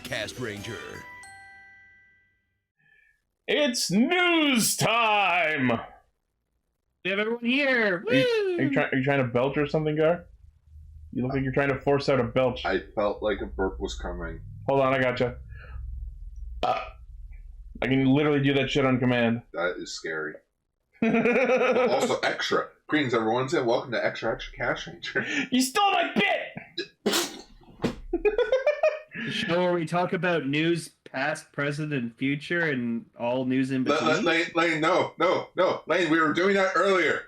Castranger. It's news time! We have everyone here! Are you trying to belch or something, Gar? You look like you're trying to force out a belch. I felt like a burp was coming. Hold on, I gotcha. I can literally do that shit on command. That is scary. Also, extra. Greetings, everyone, and welcome to Extra Castranger. You stole my bit! The show where we talk about news past, present, and future, and all news in between. Lane, no. Lane, we were doing that earlier.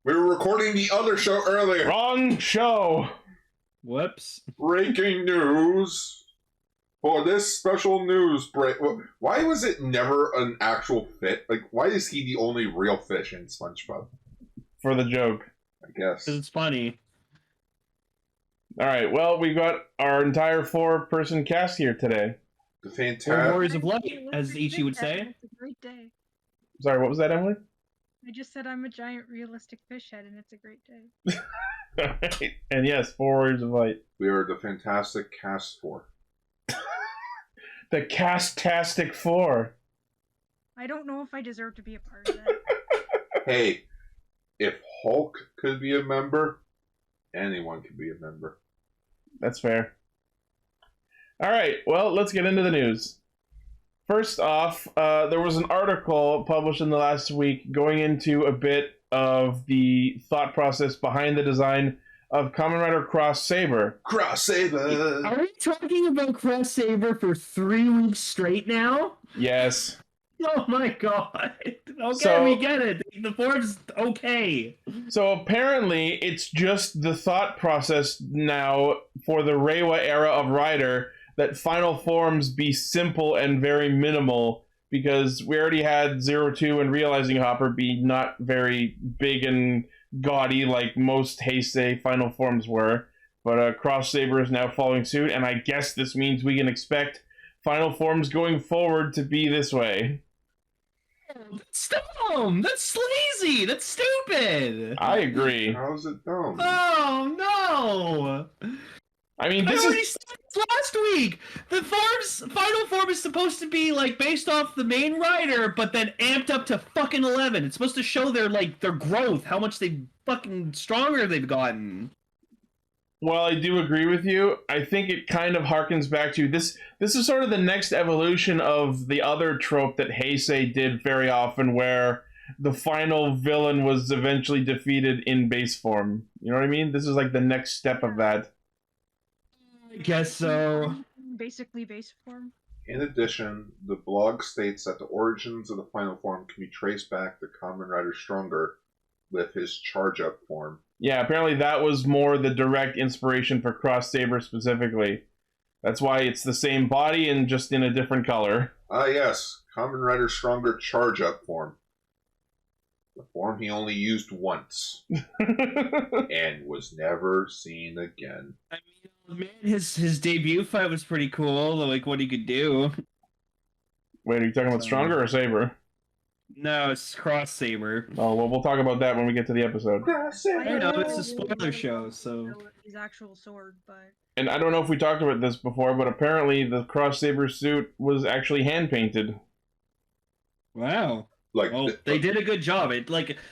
We were recording the other show earlier. Wrong show! Whoops. Breaking news. For this special news break. Why was it never an actual fit? Like, why is he the only real fish in SpongeBob? For the joke. I guess. Because it's funny. Alright, well, we got our entire 4-person cast here today. The We're fantastic. Warriors of Light, as Ichi would say. It's a great day. Sorry, what was that, Emily? I just said I'm a giant realistic fish head, and it's a great day. Alright, and yes, 4 Warriors of Light. We are the fantastic cast 4. The Castastic 4. I don't know if I deserve to be a part of that. Hey, if Hulk could be a member, anyone could be a member. That's fair. Alright, well, let's get into the news. First off, there was an article published in the last week going into a bit of the thought process behind the design of Kamen Rider Cross Saber. Cross Saber! Are we talking about Cross Saber for 3 weeks straight now? Yes. Oh my god. Okay, So- we get it. The form's okay. So apparently, it's just the thought process now for the Reiwa era of Rider that final forms be simple and very minimal, because we already had 02 and Realizing Hopper be not very big and gaudy like most Heisei final forms were, but Cross Saber is now following suit, and I guess this means we can expect final forms going forward to be this way. That's dumb! That's sleazy! That's stupid! I agree. How's it dumb? Oh no! I mean, I this already is... said this last week! The final form is supposed to be, like, based off the main rider, but then amped up to fucking 11. It's supposed to show their growth, how much fucking stronger they've gotten. Well, I do agree with you. I think it kind of harkens back to this. This is sort of the next evolution of the other trope that Heisei did very often, where the final villain was eventually defeated in base form. You know what I mean? This is like the next step of that. I guess so. Basically base form. In addition, the blog states that the origins of the final form can be traced back to Kamen Rider Stronger with his charge-up form. Yeah, apparently that was more the direct inspiration for Cross Saber specifically. That's why it's the same body and just in a different color. Ah yes, Kamen Rider Stronger charge-up form. The form he only used once. And was never seen again. I mean, man, his debut fight was pretty cool, like what he could do. Wait, are you talking about Stronger or Saber? No, it's Cross Saber. Oh, well, we'll talk about that when we get to the episode. I know, it's a spoiler show, so... His actual sword, but... And I don't know if we talked about this before, but apparently the Cross Saber suit was actually hand-painted. Wow. Like, Well, they did a good job. It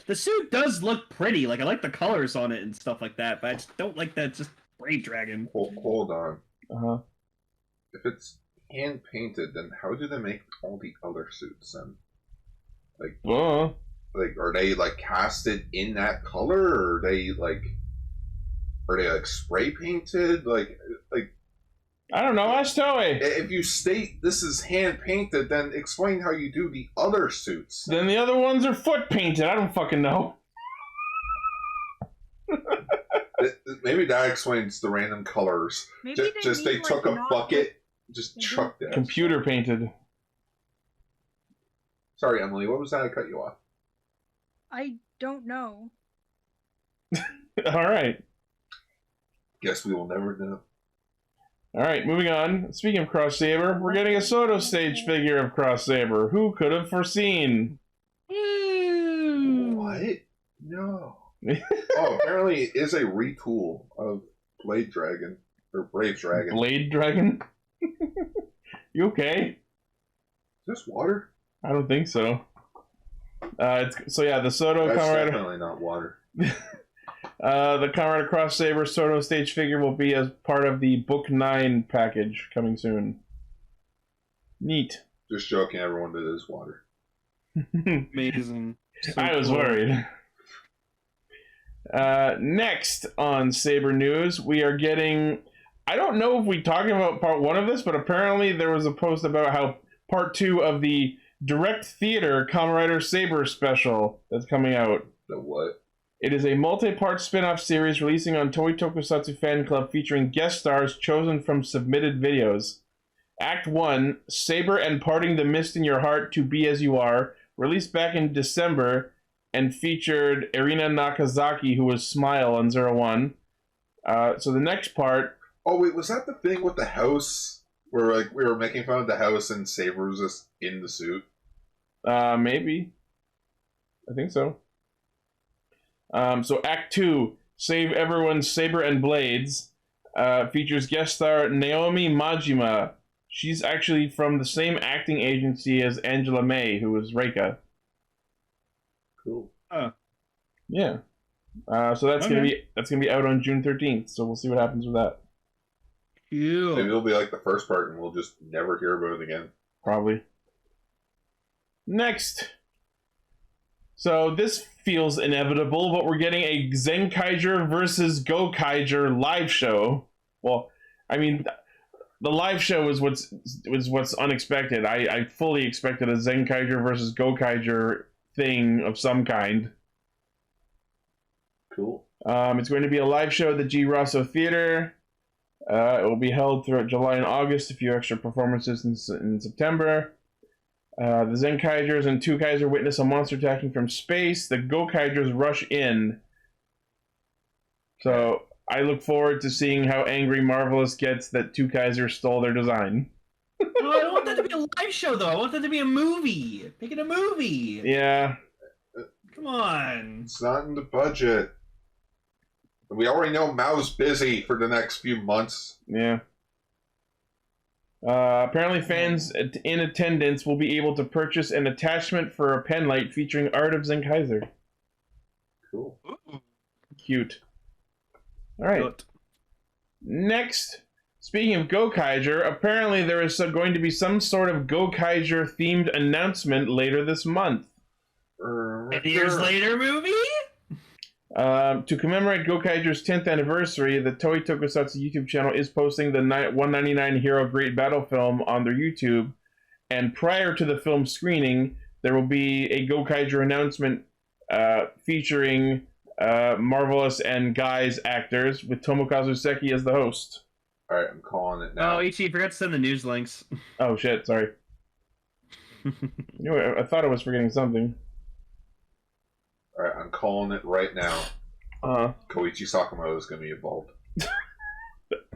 the suit does look pretty. Like I like the colors on it and stuff like that, but I just don't like that just Brave Dragon. hold on. Uh-huh. If it's hand-painted, then how do they make all the other suits then? Like, are they, like, casted in that color? Or are they, like, spray painted? Like, I don't know, ask Toei. if you state this is hand-painted, then explain how you do the other suits. Then the other ones are foot-painted, I don't fucking know. Maybe that explains the random colors. Maybe They took a bucket, just chucked it. Computer-painted. Sorry, Emily, what was that? I cut you off. I don't know. Alright. Guess we will never know. Alright, moving on. Speaking of Cross Saber, we're getting a Soto stage figure of Cross Saber. Who could have foreseen? What? No. Oh, apparently it is a retool of Blade Dragon. Or Brave Dragon. Blade Dragon? You okay? Is this water? I don't think so. The Soto That's Kamen Rider. definitely not water. The Kamen Rider Cross Saber Soto stage figure will be as part of the Book 9 package coming soon. Neat. Just joking, everyone, that is water. Amazing. So I was cool. worried. Next on Saber News, we are getting... I don't know if we talked about part 1 of this, but apparently there was a post about how part 2 of the direct theater Kamen Rider Saber Special that's coming out. The what? It is a multi-part spin-off series releasing on Toei Tokusatsu Fan Club featuring guest stars chosen from submitted videos. Act 1, Saber and Parting the Mist in Your Heart to Be As You Are, released back in December and featured Erina Nakazaki, who was Smile on 01. So the next part... Oh, wait, was that the thing with the house? Where, like, we were making fun of the house and Saber was just in the suit? Maybe. I think so. So Act 2, Save Everyone's Saber and Blades, features guest star Naomi Majima. She's actually from the same acting agency as Angela May, who was Reika. Cool. Yeah. So that's gonna be out on June 13th. So we'll see what happens with that. Cool. Maybe it'll be like the first part and we'll just never hear about it again. Probably. Next. So this feels inevitable, but we're getting a Zenkaidra versus Go-kaiger live show. Well, I mean, the live show was what's unexpected. I fully expected a Zenkaidra versus Go-kaiger thing of some kind. Cool. It's going to be a live show at the G. Rosso Theater. It will be held throughout July and August, a few extra performances in September. The Zenkaidras and To-kaiger witness a monster attacking from space. The Go-kaigers rush in. So I look forward to seeing how angry Marvelous gets that To-kaiger stole their design. Oh, I don't want that to be a live show, though. I want that to be a movie. Make it a movie. Yeah. Come on. It's not in the budget. We already know Mao's busy for the next few months. Yeah. Apparently fans in attendance will be able to purchase an attachment for a pen light featuring art of Zenkaidra. Cool. Cute. Alright. Next, speaking of Go-kaiger, apparently there is going to be some sort of Go-kaiger themed announcement later this month. 10 years later movie? To commemorate Go-kaiger's 10th anniversary, the Toei Tokusatsu YouTube channel is posting the 199 Hero Great Battle film on their YouTube, and prior to the film screening, there will be a Go-kaiger announcement featuring Marvelous and Guy's actors, with Tomokazu Seki as the host. Alright, I'm calling it now. Oh, Ichi, you forgot to send the news links. Oh shit, sorry. I thought I was forgetting something. Alright, I'm calling it right now. Koichi Sakamoto is going to be involved.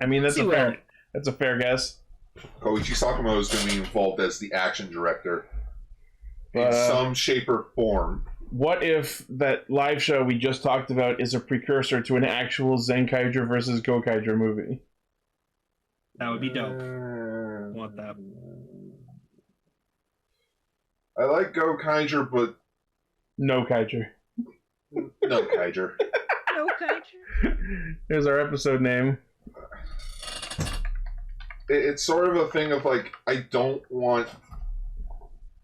I mean, that's a fair guess. Koichi Sakamoto is going to be involved as the action director in But, some shape or form. What if that live show we just talked about is a precursor to an actual Zenkaidra versus Go-kaiger movie? That would be dope. I want that. I like Go-kaiger, but No-kaiger. no Kaiger. No-kaiger. Here's our episode name. It's sort of a thing of like, I don't want,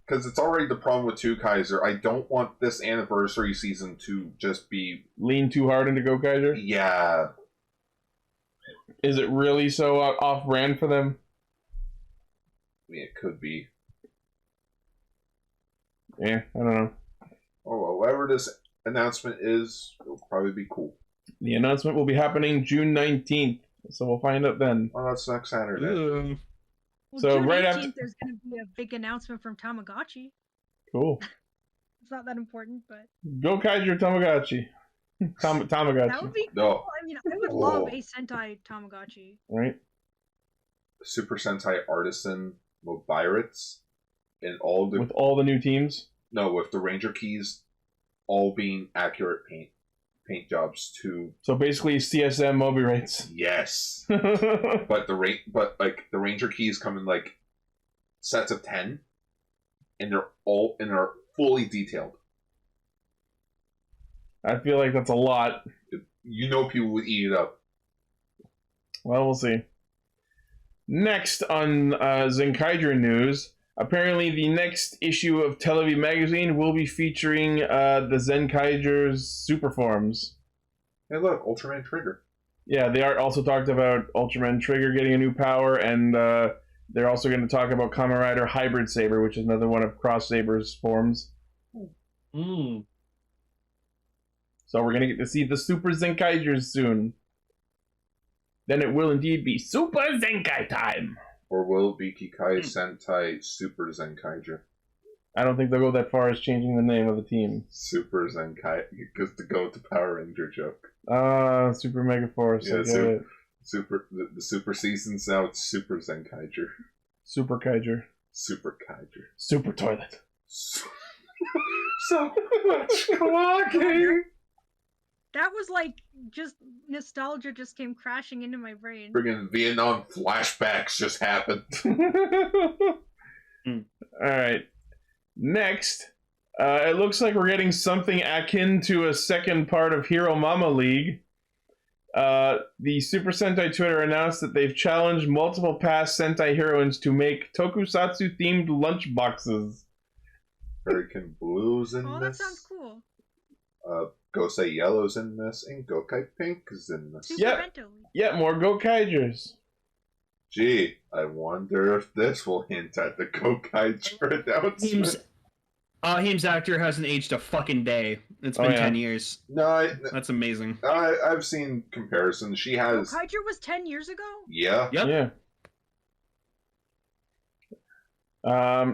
because it's already the problem with To-kaiger, I don't want this anniversary season to just be... Lean too hard into Go-kaiger? Yeah. Is it really so off-brand for them? I mean, it could be. Yeah, I don't know. Oh, well, whatever this announcement is, it'll probably be cool. The announcement will be happening June 19th, so we'll find out then. Oh, that's next Saturday. Ooh. Well, So June right 18th, after- there's going to be a big announcement from Tamagotchi. Cool. It's not that important, but Go-kaiger Tamagotchi. Tamagotchi. that would be cool. No. I mean, I would love a Sentai Tamagotchi. Right? Super Sentai Artisan Mobiritz and all the... With all the new teams? No, with the Ranger keys all being accurate paint jobs to... So basically CSM Moby rates. Yes. But the Ranger keys come in like sets of 10, and they're fully detailed. I feel like that's a lot. You know people would eat it up. Well, we'll see. Next on Zenkaidra news, apparently the next issue of Television Magazine will be featuring the Zenkaidra's super forms. Hey, look, Ultraman Trigger. Yeah, they are also talked about Ultraman Trigger getting a new power, and they're also going to talk about Kamen Rider Hybrid Saber, which is another one of Cross Saber's forms. Mm. So we're going to get to see the Super Zenkaidras soon. Then it will indeed be Super Zenkai time. Or will it be Kikai Sentai Super Zenkaidra? I don't think they'll go that far as changing the name of the team. Super Zenkai, because to go with the Power Ranger joke. Super Mega Force. Yeah, I get it. the Super Seasons now, it's Super Zenkaidra. Super Kaiger. Super Kaiger. Super Toilet. So much walking! That was like just nostalgia just came crashing into my brain. Friggin' Vietnam flashbacks just happened. Alright. Next, it looks like we're getting something akin to a second part of Hero Mama League. The Super Sentai Twitter announced that they've challenged multiple past Sentai heroines to make tokusatsu-themed lunchboxes. Hurricane Blue's in Oh, this. that sounds cool. Gosei Yellow's in this, and Gokai Pink is in this. Super Yeah. Bento League. Yeah, more Go-Kaigers. Gee, I wonder if this will hint at the Gokaiger announcement. Heem's actor hasn't aged a fucking day. It's been 10 years. No, That's amazing. I've seen comparisons. She has... Kaiger was 10 years ago? Yeah. Yep. Yeah.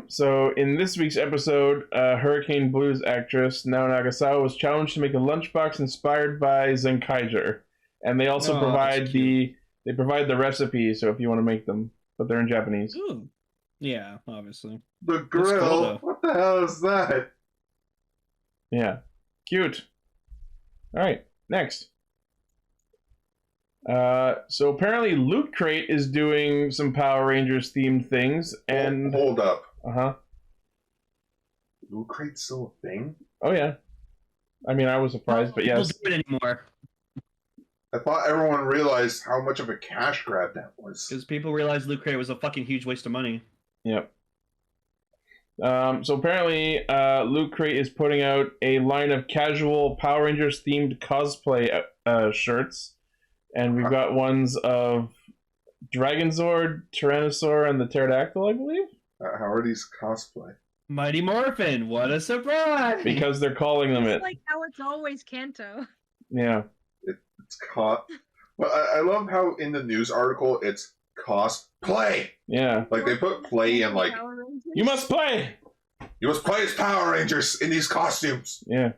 So in this week's episode, Hurricane Blue's actress, now Nagasa, was challenged to make a lunchbox inspired by Zenkaidra. And they also provide the recipe, so if you want to make them, but they're in Japanese. Ooh. Yeah, obviously. The That's grill? cool, though. What the hell is that? Yeah. Cute. Alright, next. So apparently Loot Crate is doing some Power Rangers themed things, and... Hold up. Uh-huh. Loot Crate's still a thing? Oh, yeah. I mean, I was surprised, but yes. Don't do it anymore. I thought everyone realized how much of a cash grab that was. Because people realized Loot Crate was a fucking huge waste of money. Yep. So apparently, Loot Crate is putting out a line of casual Power Rangers themed cosplay shirts, and we've got ones of Dragonzord, Tyrannosaur, and the Pterodactyl, I believe. How are these cosplay? Mighty Morphin, what a surprise! Because they're calling them It's it. like how it's always Kanto. Yeah. It's caught. But I love how in the news article it's cosplay. Yeah. Like they put play in like Power Rangers. You must play! you must play as Power Rangers in these costumes. Yeah.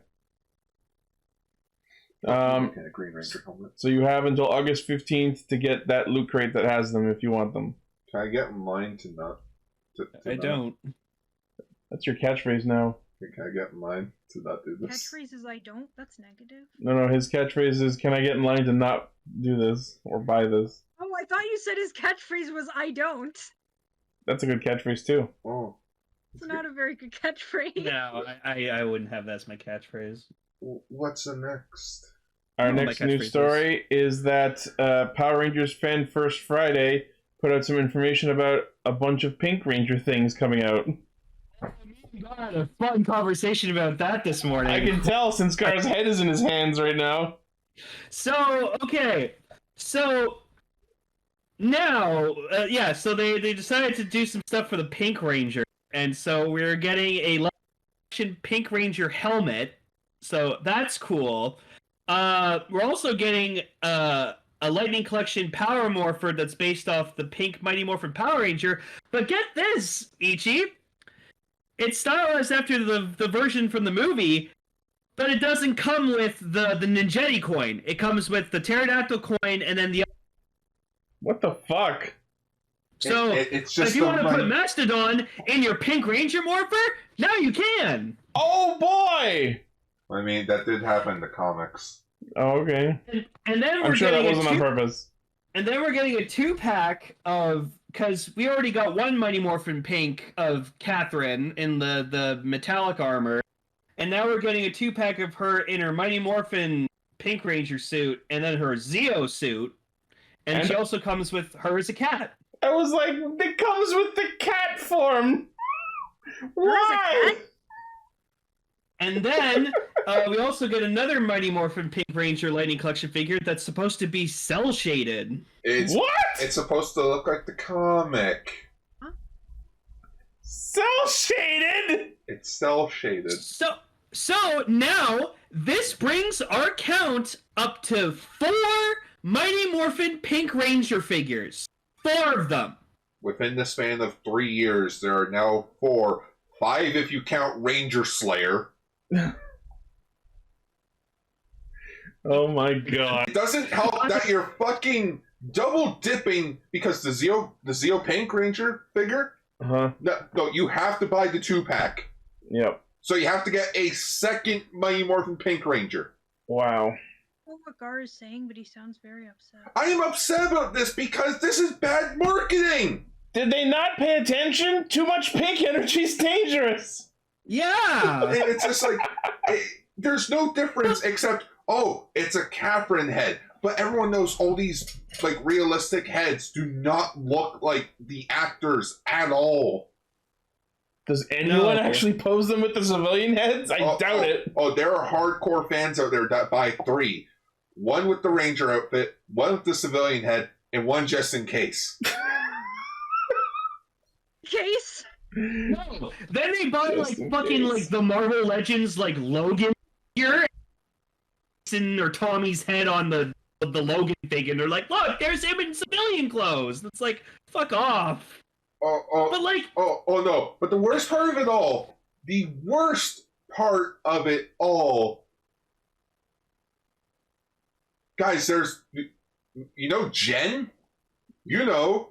And a Green Ranger helmet. So you have until August 15th to get that Loot Crate that has them if you want them. Can I get mine to not? I don't. That's your catchphrase now. Can I get mine to not do this? Catchphrases I don't, that's negative. No, his catchphrase is, can I get in line to not do this or buy this? Oh, I thought you said his catchphrase was I don't. That's a good catchphrase too. Oh. It's not a very good catchphrase. No, I wouldn't have that as my catchphrase. What's the next? Our Oh, my next news catchphrase story is that Power Rangers Fan First Friday put out some information about a bunch of Pink Ranger things coming out. We had a fun conversation about that this morning. I can tell since Gar's head is in his hands right now. So, okay. So, now, so they decided to do some stuff for the Pink Ranger. And so we're getting a live action Pink Ranger helmet. So that's cool. We're also getting a Lightning Collection Power Morpher that's based off the Pink Mighty Morphin Power Ranger. But get this, Ichi. It's stylized after the version from the movie, but it doesn't come with the Ninjetti coin. It comes with the Pterodactyl coin and then the... What the fuck? So, it's just if you want to put Mastodon in your Pink Ranger Morpher, now you can! Oh boy! I mean, that did happen in the comics. Oh, okay. And then I'm sure that wasn't on purpose. And then we're getting a 2-pack of because we already got one Mighty Morphin Pink of Catherine in the metallic armor, and now we're getting a 2-pack of her in her Mighty Morphin Pink Ranger suit, and then her Zeo suit, and she also comes with her as a cat. I was like, it comes with the cat form. Why? And then we also get another Mighty Morphin Pink Ranger Lightning Collection figure that's supposed to be cell shaded. What? It's supposed to look like the comic. Huh? Cell shaded? It's cell shaded. So now this brings our count up to 4 Mighty Morphin Pink Ranger figures. 4 of them. Within the span of 3 years, there are now 4. 5 if you count Ranger Slayer. Oh my god. It doesn't help that you're fucking double dipping because the Zeo Pink Ranger figure. No, you have to buy the 2-pack. Yep. So you have to get a second Mighty Morphin Pink Ranger. Wow. I don't know what Gar is saying, but he sounds very upset. I am upset about this because this is bad marketing. Did they not pay attention? Too much pink energy is dangerous. Yeah. And it's just like, there's no difference except, oh, it's a Catherine head. But everyone knows all these like realistic heads do not look like the actors at all. Does anyone actually pose them with the civilian heads? I doubt it. Oh, there are hardcore fans out there that buy 3. 1 with the Ranger outfit, 1 with the civilian head, and 1 just in case. Case? No. Then they buy Just like in fucking case. like the Marvel Legends like Logan figure or Tommy's head on the Logan figure, and they're like, look, there's him in civilian clothes. It's like, fuck off. But like, Oh no. But the worst part of it all, guys, there's, you know, Jen? You know,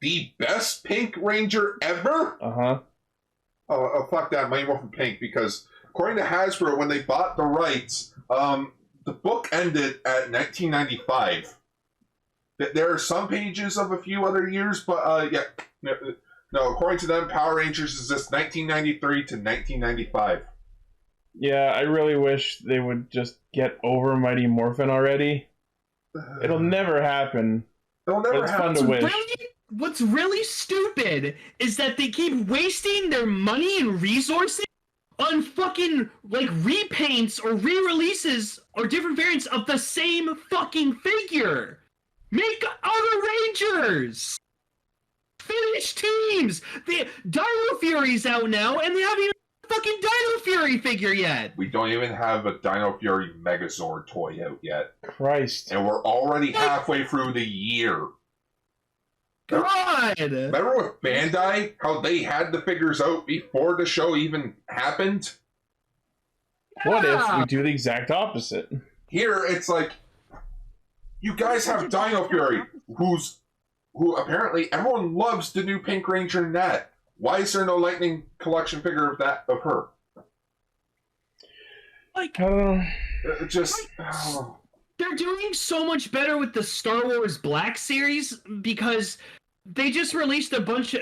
the best Pink Ranger ever? Uh-huh. Oh, fuck that, Mighty Morphin Pink, because according to Hasbro, when they bought the rights, the book ended at 1995. There are some pages of a few other years, but yeah, no, according to them, Power Rangers is just 1993 to 1995. Yeah, I really wish they would just get over Mighty Morphin already. It'll never happen. It'll But never it's fun happen. to wish. What's really stupid is that they keep wasting their money and resources on fucking like repaints or re-releases or different variants of the same fucking figure. Make other Rangers. Finish teams. The Dino Fury's out now, and they haven't even a fucking Dino Fury figure yet. We don't even have a Dino Fury Megazord toy out yet. Christ. And we're already halfway through the year. God. Remember with Bandai, how they had the figures out before the show even happened? What if we do the exact opposite? Here, it's like, you guys have Dino Fury, who apparently everyone loves the new Pink Ranger in that. Why is there no Lightning collection figure of her? Like, they're doing so much better with the Star Wars Black series because they just announced a bunch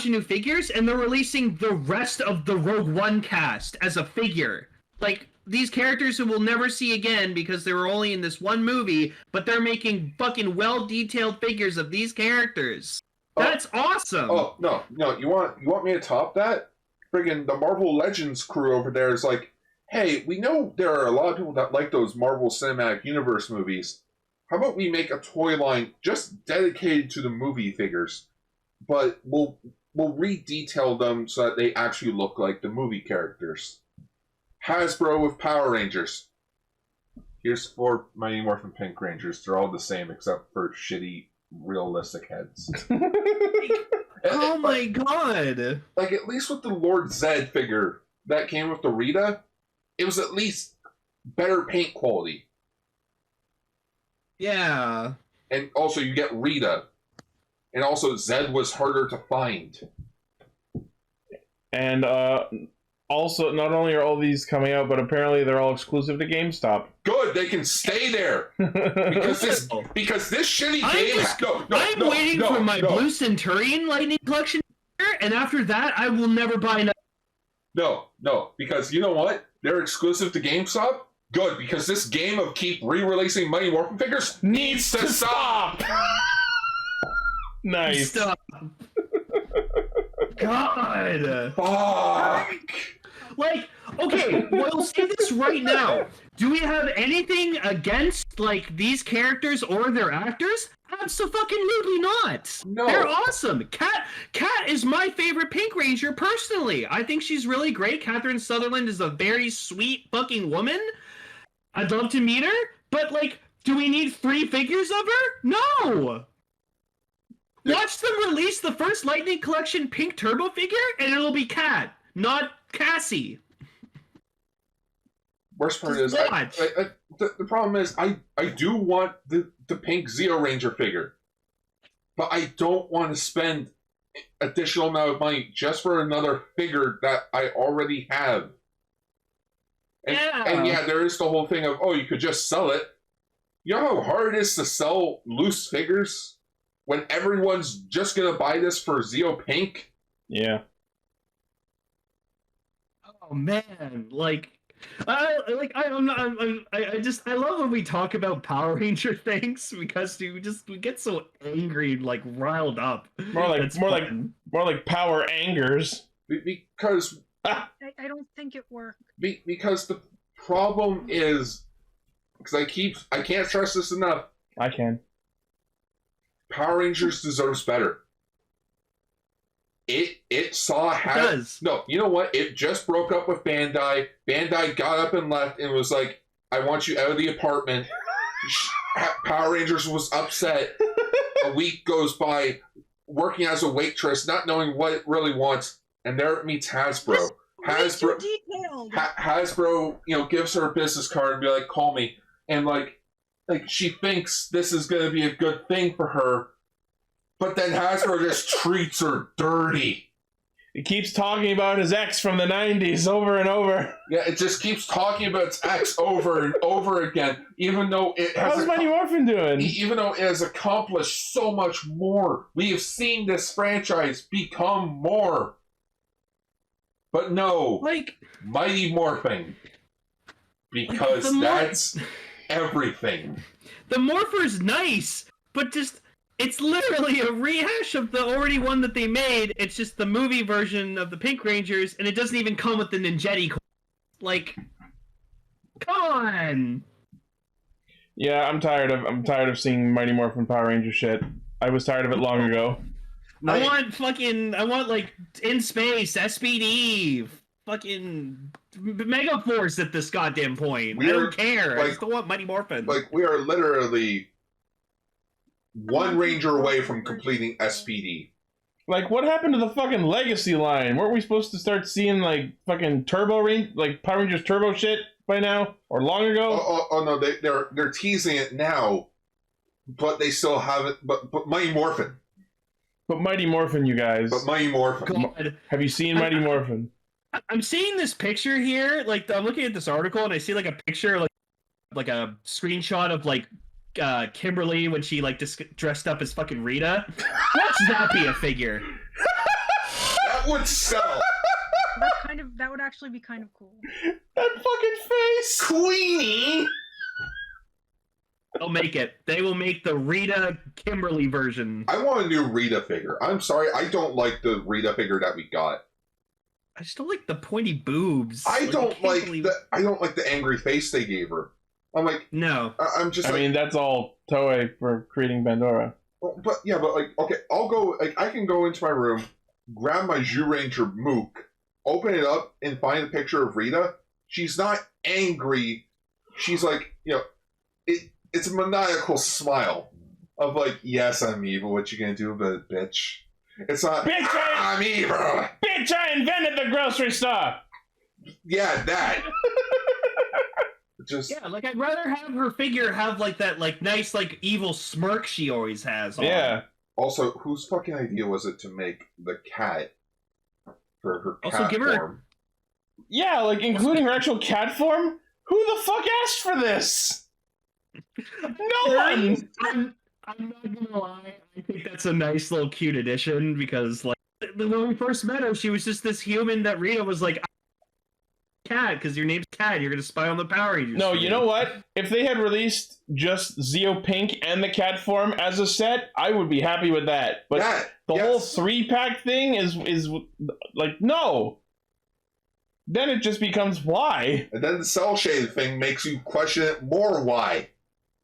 of new figures, and they're releasing the rest of the Rogue One cast as a figure. Like, these characters who we'll never see again because they were only in this one movie, but they're making fucking well-detailed figures of these characters. That's awesome. Oh, no. You want me to top that? Friggin' the Marvel Legends crew over there is like, hey, we know there are a lot of people that like those Marvel Cinematic Universe movies. How about we make a toy line just dedicated to the movie figures, but we'll re-detail them so that they actually look like the movie characters. Hasbro with Power Rangers. Here's 4 Mighty Morphin Pink Rangers. They're all the same except for shitty, realistic heads. Oh my god! Like, at least with the Lord Zed figure that came with the Rita, it was at least better paint quality. Yeah. And also, you get Rita. And also, Zed was harder to find. And also, not only are all these coming out, but apparently they're all exclusive to GameStop. Good, they can stay there because this shitty game. I'm waiting for my Blue Centurion Lightning Collection, and after that, I will never buy another. No, because you know what? They're exclusive to GameStop. Good, because this game of keep re-releasing Mighty Morphin figures needs to stop. Nice. Stop. God. Fuck. Like, okay, we'll say this right now. Do we have anything against, like, these characters or their actors? Absolutely not. No. They're awesome. Kat is my favorite Pink Ranger, personally. I think she's really great. Catherine Sutherland is a very sweet fucking woman. I'd love to meet her, but, like, do we need 3 figures of her? No! Watch them release the first Lightning Collection Pink Turbo figure, and it'll be Kat, not Cassie. Worst part is, the problem is, I do want the Pink Zeo Ranger figure, but I don't want to spend additional amount of money just for another figure that I already have. And yeah, there is the whole thing of, oh, you could just sell it. You know how hard it is to sell loose figures when everyone's just gonna buy this for Zeo Pink? Yeah. Oh man, I love when we talk about Power Ranger things because we get so angry, like riled up. More like Power Angers. Because I don't think it worked. because the problem is, because I can't stress this enough. I can. Power Rangers deserves better. It saw how. It does. No, you know what? It just broke up with Bandai. Bandai got up and left and was like, I want you out of the apartment. Power Rangers was upset. A week goes by, working as a waitress, not knowing what it really wants, and there it meets Hasbro. Hasbro, gives her a business card and be like, call me. And like she thinks this is going to be a good thing for her, but then Hasbro just treats her dirty. It keeps talking about his ex from the 90s over and over. Yeah, it just keeps talking about its ex over and over again, even though it has... How's Mighty Morphin doing? Even though it has accomplished so much more. We have seen this franchise become more. But no, Mighty Morphin. Because that's everything. The Morpher's nice, but just... It's literally a rehash of the already one that they made. It's just the movie version of the Pink Rangers, and it doesn't even come with the Ninjetti. Come on. Yeah, I'm tired of seeing Mighty Morphin Power Ranger shit. I was tired of it long ago. I want in space SPD, fucking Mega Force at this goddamn point. I don't care. I just don't want Mighty Morphin. We are literally one Ranger away from completing SPD. What happened to the fucking Legacy line? Weren't we supposed to start seeing fucking Turbo Power Rangers Turbo shit by now or long ago? Oh no, they're teasing it now, but they still haven't. But Mighty Morphin. But Mighty Morphin, you guys. But Mighty Morphin. God. Have you seen Mighty Morphin? I'm seeing this picture here. I'm looking at this article and I see a picture, like a screenshot of Kimberly when she dressed up as fucking Rita. Watch that be a figure. That would sell. That would actually be kind of cool. That fucking face, Queenie. They'll make it. They will make the Rita Kimberly version. I want a new Rita figure. I'm sorry, I don't like the Rita figure that we got. I just don't like the pointy boobs. I don't like the angry face they gave her. I'm like, no. I'm just. I mean, that's all Toei for creating Pandora. But okay, I'll go. I can go into my room, grab my Zyuranger Mook, open it up, and find a picture of Rita. She's not angry. She's it's a maniacal smile of yes, I'm evil. What you gonna do about it, bitch? It's not. Bitch, I'm evil. Bitch, I invented the grocery store. Yeah, that. I'd rather have her figure have that nice evil smirk she always has on. Yeah. Also, whose fucking idea was it to make the cat for her cat also, give her form? Yeah, like including her actual cat form. Who the fuck asked for this? No one. I'm not gonna lie. I think that's a nice little cute addition because, like, when we first met her, she was just this human that Rita was like, "Cat, because your name's Cat. You're gonna spy on the Power Rangers." No, you know what? If they had released just Zeo Pink and the cat form as a set, I would be happy with that. But the whole 3-pack thing is like, no. Then it just becomes why. And then the cell shade thing makes you question it more why.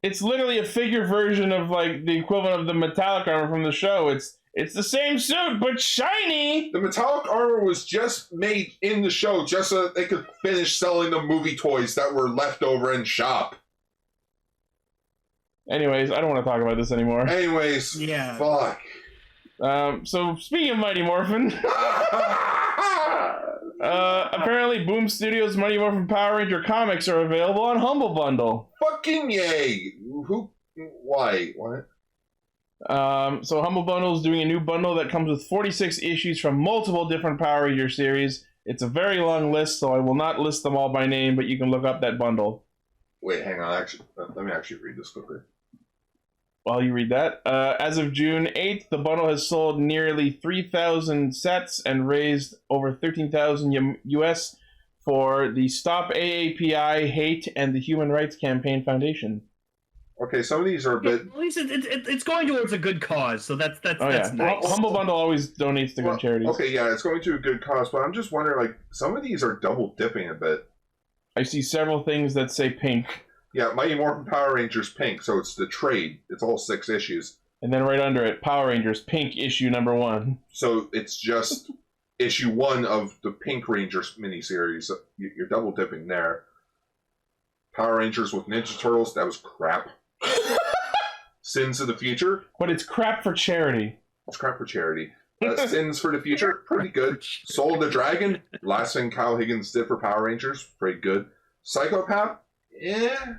It's literally a figure version of like the equivalent of the metallic armor from the show. It's the same suit but shiny. The metallic armor was just made in the show just so that they could finish selling the movie toys that were left over in shop. Anyways, I don't want to talk about this anymore. Anyways, yeah. Fuck. So speaking of Mighty Morphin, apparently Boom Studios' Mighty Morphin Power Ranger comics are available on Humble Bundle. Fucking yay! Who? Why? What? So Humble Bundle is doing a new bundle that comes with 46 issues from multiple different Power Ranger series. It's a very long list, so I will not list them all by name, but you can look up that bundle. Wait, hang on. Actually, let me actually read this quickly. While you read that, as of June 8th, the bundle has sold nearly 3,000 sets and raised over 13,000 US for the Stop AAPI Hate and the Human Rights Campaign Foundation. Okay, some of these are a bit. At least it's going towards a good cause, so that's nice. Humble Bundle always donates to good charities. Okay, yeah, it's going to a good cause, but I'm just wondering, like, some of these are double dipping a bit. I see several things that say pink. Yeah, Mighty Morphin Power Rangers pink, so it's the trade. It's all 6 issues. And then right under it, Power Rangers pink issue number 1. So it's just issue 1 of the Pink Rangers miniseries. So you're double dipping there. Power Rangers with Ninja Turtles, that was crap. Sins of the Future. But it's crap for charity. It's crap for charity. Sins for the Future, pretty good. Soul of the Dragon, last thing Kyle Higgins did for Power Rangers, pretty good. Psychopath, yeah.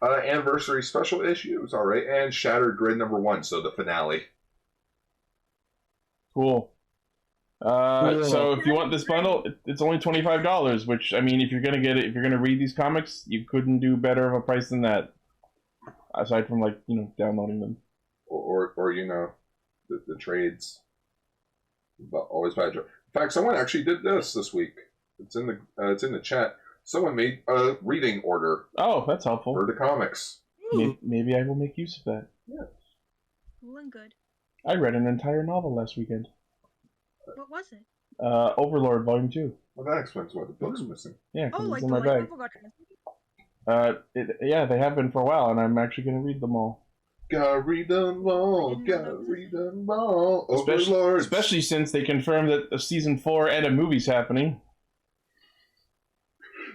Anniversary special issue, was alright. And Shattered Grid number 1, so the finale. Cool. So if you want this bundle, it's only $25, which, I mean, if you're gonna get it, if you're gonna read these comics, you couldn't do better of a price than that. Aside from, like, you know, downloading them. Or you know, the trades. But always buy a trade. In fact, someone actually did this week. It's in the chat. Someone made a reading order. Oh, that's helpful. For the comics. Maybe I will make use of that. Yeah. Cool and good. I read an entire novel last weekend. What was it? Overlord Volume 2. Well, that explains why the book's missing. Yeah, Oh, it's like in the my bag. novel got transmitted? Yeah, they have been for a while, and I'm actually going to read them all. Gotta read them all. Gotta read them all. Overlord. Especially since they confirmed that a season 4 and a movie's happening.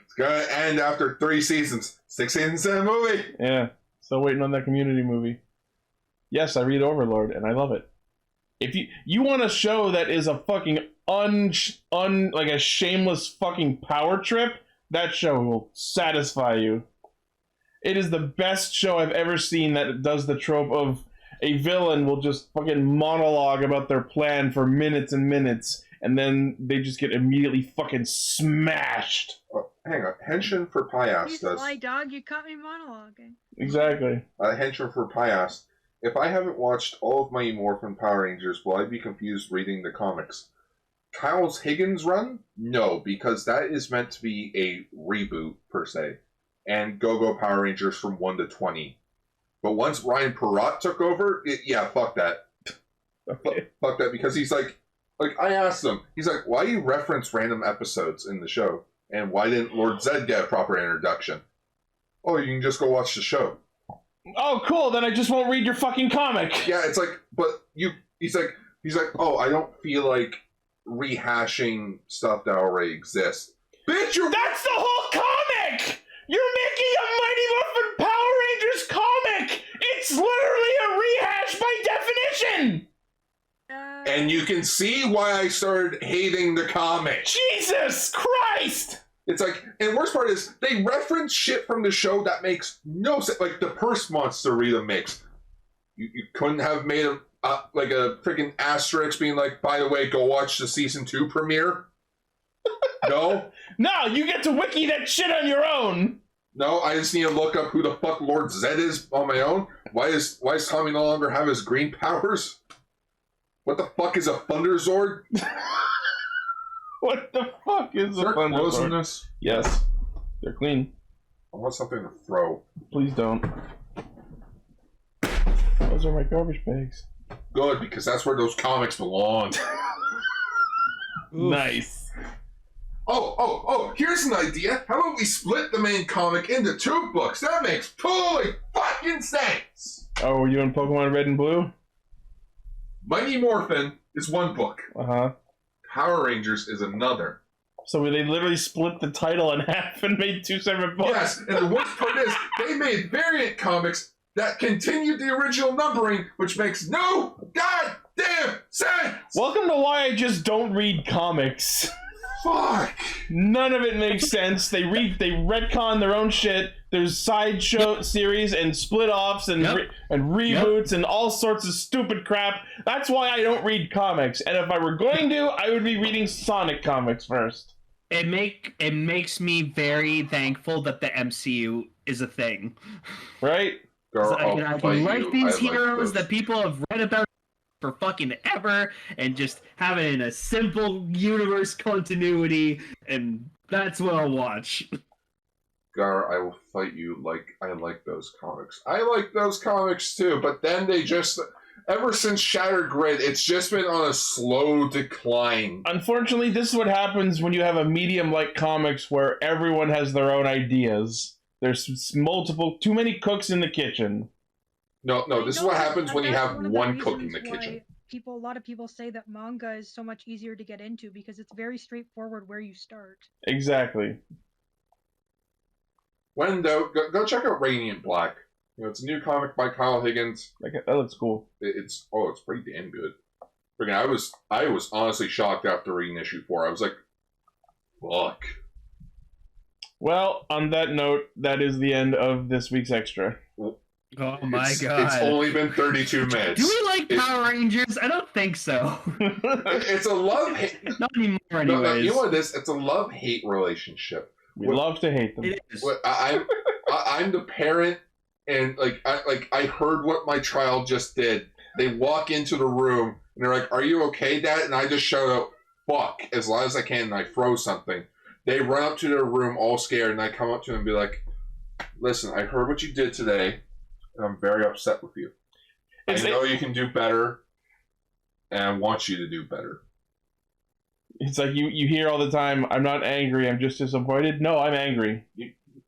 It's gonna end after 3 seasons. 6 seasons in a movie. Yeah, still waiting on that Community movie. Yes, I read Overlord, and I love it. If you want a show that is a fucking like a shameless fucking power trip, that show will satisfy you. It is the best show I've ever seen that does the trope of a villain will just fucking monologue about their plan for minutes and minutes, and then they just get immediately fucking smashed. Oh, hang on. Henshin for Pias You does. sly dog, you caught me monologuing. Exactly. Henshin for Pias. If I haven't watched all of Mighty Morphin Power Rangers, will I be confused reading the comics? Kyle's Higgins run? No, because that is meant to be a reboot, per se. And Go-Go Power Rangers from 1 to 20. But once Ryan Perrott took over, yeah, fuck that. Okay. Fuck that, because he's like, I asked him, he's like, why do you reference random episodes in the show? And why didn't Lord Zed get a proper introduction? Oh, you can just go watch the show. Oh, cool, then I just won't read your fucking comic. Yeah, it's like, but he's like, oh, I don't feel like rehashing stuff that already exists. Bitch, That's the whole comic! You're making a Mighty Morphin Power Rangers comic! It's literally a rehash by definition! And you can see why I started hating the comic. Jesus Christ! It's like, and the worst part is, they reference shit from the show that makes no sense. Like, the Purse Monster Rita mix. You couldn't have made like a freaking asterisk being like, by the way, go watch the season 2 premiere. No, No, you get to wiki that shit on your own. no, I just need to look up who the fuck Lord Zed is on my own. Why does Tommy no longer have his green powers? What the fuck is a Thunder Zord? What the fuck is Is there a Thunder clothes in Sword? this? Yes, they're clean. I want something to throw. Please don't. Those are my garbage bags. Good, because that's where those comics belong. Nice. Oh, here's an idea. How about we split the main comic into 2 books? That makes totally fucking sense. Oh, were you in Pokemon Red and Blue? Mighty Morphin is 1 book. Uh-huh. Power Rangers is another. So they literally split the title in half and made 2 separate books. Yes, and the worst part is they made variant comics that continued the original numbering, which makes no goddamn sense. Welcome to why I just don't read comics. Fuck. None of it makes sense. They retcon their own shit. There's sideshow series and split-offs and and reboots and all sorts of stupid crap. That's why I don't read comics. And if I were going to, I would be reading Sonic comics first. It makes me very thankful that the MCU is a thing. Right? Girl, I can like these heroes that people have read about for fucking ever, and just have it in a simple universe continuity, and that's what I'll watch. Gar, I will fight you like I like those comics. I like those comics too, but then they just, ever since Shattered Grid, it's just been on a slow decline. Unfortunately, this is what happens when you have a medium like comics where everyone has their own ideas. There's too many cooks in the kitchen. No, this is what happens when you That's have of the one cook in the reasons why kitchen. A lot of people say that manga is so much easier to get into because it's very straightforward where you start. Exactly. When though, go check out Radiant Black. You know, it's a new comic by Kyle Higgins. That looks cool. It's pretty damn good. Freaking, I was honestly shocked after reading issue 4. I was like, fuck. Well, on that note, that is the end of this week's extra. Oh my god. It's only been 32 minutes. Do we like Power Rangers? I don't think so. It's a love-hate. Not anymore, anyways. No, you know what it is? It's a love-hate relationship. We love to hate them. It is. I'm the parent, and I heard what my child just did. They walk into the room, and they're like, "Are you okay, Dad?" And I just shout out, "Fuck," as loud as I can, and I throw something. They run up to their room all scared, and I come up to them and be like, "Listen, I heard what you did today, and I'm very upset with you. I know you can do better, and I want you to do better." It's like you hear all the time, "I'm not angry, I'm just disappointed." No, I'm angry.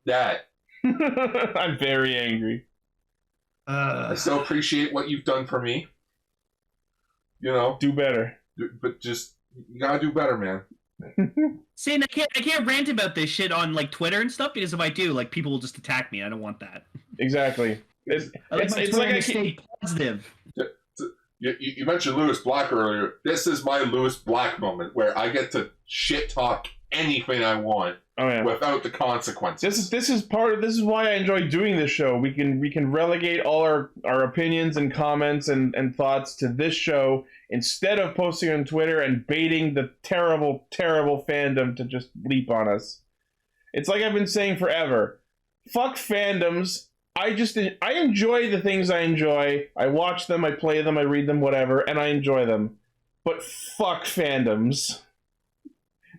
Dad. I'm very angry. I still appreciate what you've done for me. You know, Do better. but just you gotta do better, man. See, and I can't rant about this shit on like Twitter and stuff, because if I do, like, people will just attack me. I don't want that. Exactly. It's like I stay positive. You mentioned Lewis Black earlier. This is my Lewis Black moment where I get to shit talk anything I want without the consequences. This is why I enjoy doing this show. We can relegate all our opinions and comments and thoughts to this show instead of posting on Twitter and baiting the terrible fandom to just leap on us. It's like I've been saying forever. Fuck fandoms. I enjoy the things I enjoy. I watch them, I play them, I read them, whatever, and I enjoy them. But fuck fandoms.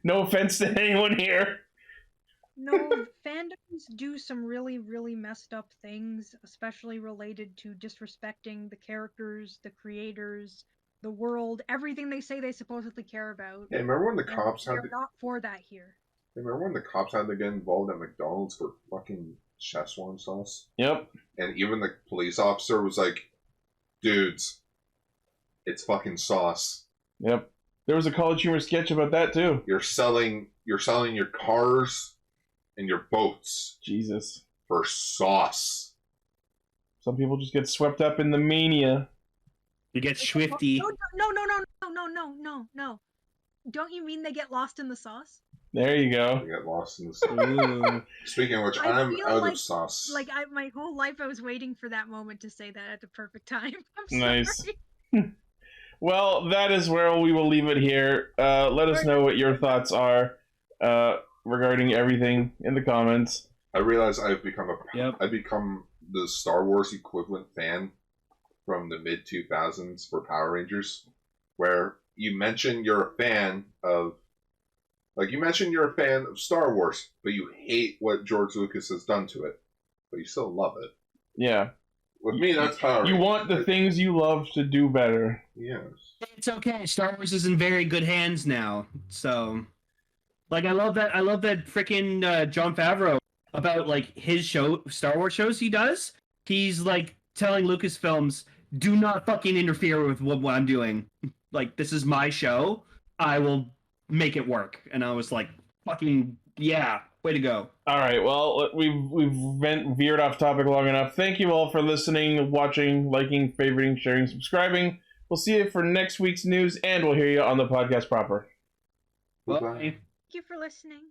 No offense to anyone here. No, fandoms do some really, really messed up things, especially related to disrespecting the characters, the creators, the world, everything they say they supposedly care about. Hey, remember when the cops had They're not for that here. Remember when the cops had to get involved at McDonald's for fucking Szechuan sauce? Yep. And even the police officer was like, "Dudes, it's fucking sauce. Yep. There was a College Humor sketch about that too. You're selling your cars and your boats Jesus. for sauce." Some people just get swept up in the mania. You get swifty. No. Don't you mean they get lost in the sauce? There you go. I get lost in the sauce. Speaking of which, I'm out of sauce. Like my whole life I was waiting for that moment to say that at the perfect time. I'm Nice. sorry. Well, that is where we will leave it here. Let us know what your thoughts are. regarding everything in the comments. I realize I've become Yep. I've become the Star Wars equivalent fan from the mid 2000s for Power Rangers, where you mention you're a fan of, like, you mention you're a fan of Star Wars, but you hate what George Lucas has done to it, but you still love it. Yeah. With me, that's Power Rangers. You want the things you love to do better. Yes. It's okay. Star Wars is in very good hands now. So, like, I love that freaking Jon Favreau about like his Star Wars shows he does. He's like telling Lucasfilms, "Do not fucking interfere with what I'm doing. Like, this is my show. I will make it work." And I was like, "Fucking yeah, way to go." All right, well, we've veered off topic long enough. Thank you all for listening, watching, liking, favoriting, sharing, subscribing. We'll see you for next week's news, and we'll hear you on the podcast proper. Bye. Goodbye. Thank you for listening.